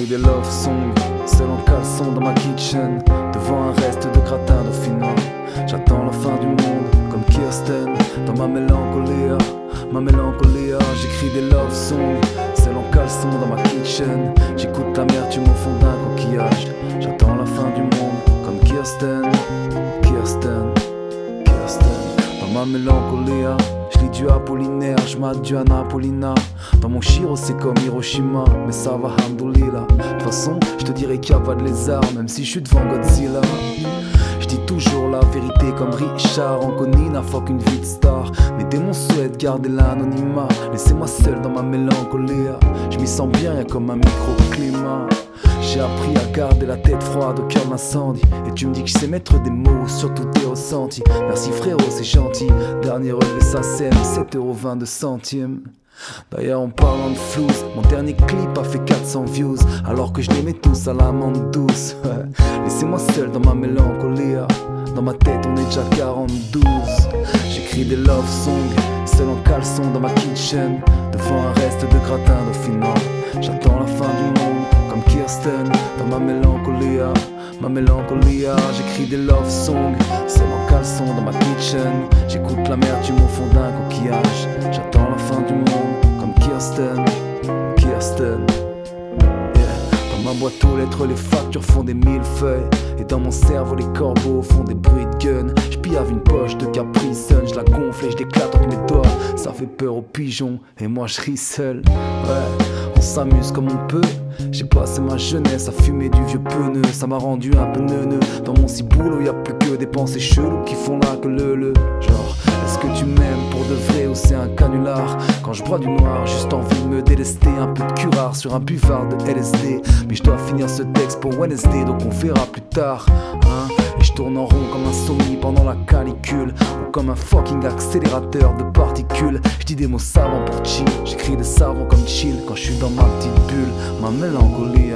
J'écris des love songs, seul en caleçon dans ma kitchen, devant un reste de gratin dauphinois. J'attends la fin du monde, comme Kirsten, dans ma mélancolie. J'écris des love songs, seul en caleçon dans ma kitchen. J'écoute l'amertume au fond d'un coquillage. J'attends la fin du monde, comme Kirsten. Dans ma mélancolie, je lis du Apollinaire, je mate du Anapolina. Dans mon Shiro c'est comme Hiroshima, mais ça va hamdoulillah. De toute façon, je te dirais qu'il n'y a pas de lézard, même si je suis devant Godzilla. Je dis toujours la vérité comme Richard Anconina, fuck une vie de star. Mes démons souhaitent garder l'anonymat, laissez-moi seul dans ma mélancolie. Je m'y sens bien, y'a comme un microclimat. J'ai appris à garder la tête froide au cœur d'incendie. Et tu me dis que je sais mettre des mots sur tous tes ressentis. Merci frérot, c'est gentil. Dernier relevé sa scène, 7,22€. D'ailleurs en parlant de flouze, mon dernier clip a fait 400 views, alors que je les mets tous à l'amande douce. Laissez-moi seul dans ma mélancolie. Dans ma tête on est déjà 42. J'écris des love songs, seul en caleçon dans ma kitchen, devant un reste de gratin dauphinois. J'attends la fin du monde, comme Kirsten, dans ma mélancolie. J'écris des love songs, seul en caleçon dans ma kitchen. J'écoute l'amertume au fond d'un coquillage. J'attends la fin du monde, comme Kirsten. Dans ma boîte aux lettres, les factures font des millefeuilles. Et dans mon cerveau, les corbeaux font des bruits de gun. J'pillave une poche de Capri Sun, je la gonfle et je l'éclate entre mes doigts. Ça fait peur aux pigeons, et moi je ris seul. Ouais, on s'amuse comme on peut. J'ai passé ma jeunesse à fumer du vieux pneu. Ça m'a rendu un peu neuneux. Dans mon ciboulot y'a plus que des pensées cheloues qui font là que le genre, est-ce que tu m'aimes pour de vrai ou c'est un canular? Quand je bois du noir, juste envie de me délester. Un peu de curare sur un buvard de LSD. Mais je dois finir ce texte pour Wednesday, donc on verra plus tard, hein. Et je tourne en rond comme un somni pendant la canicule, ou comme un fucking accélérateur de particules. Je dis des mots savants pour chill, j'écris des savants comme chill quand je suis dans ma petite bulle, ma mélancolie.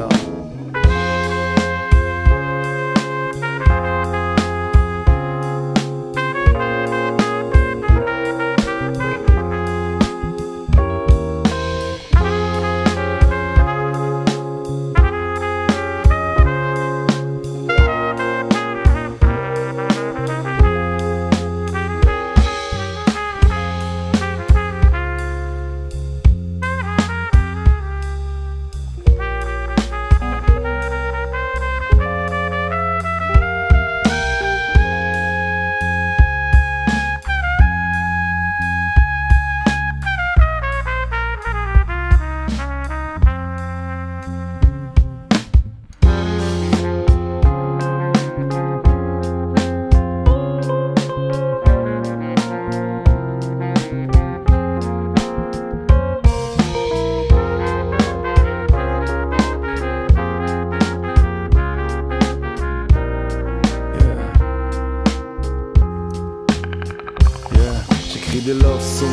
J'écris des love songs,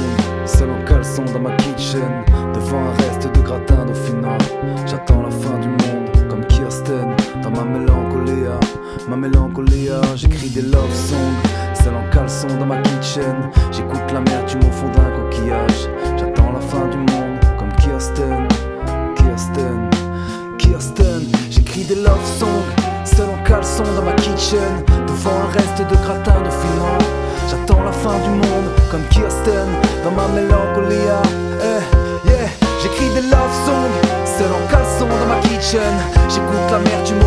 seul en caleçon dans ma kitchen, devant un reste de gratin dauphinois. J'attends la fin du monde, comme Kirsten, dans ma mélancolie. J'écris des love songs, seul en caleçon dans ma kitchen. J'écoute l'amertume au fond d'un coquillage. J'attends la fin du monde, comme Kirsten. J'écris des love songs, seul en caleçon dans ma kitchen, devant un reste de gratin dauphinois. J'attends la fin du monde, comme Kirsten, dans ma mélancolie. J'écris des love songs, seul en caleçon dans ma kitchen. J'écoute l'amertume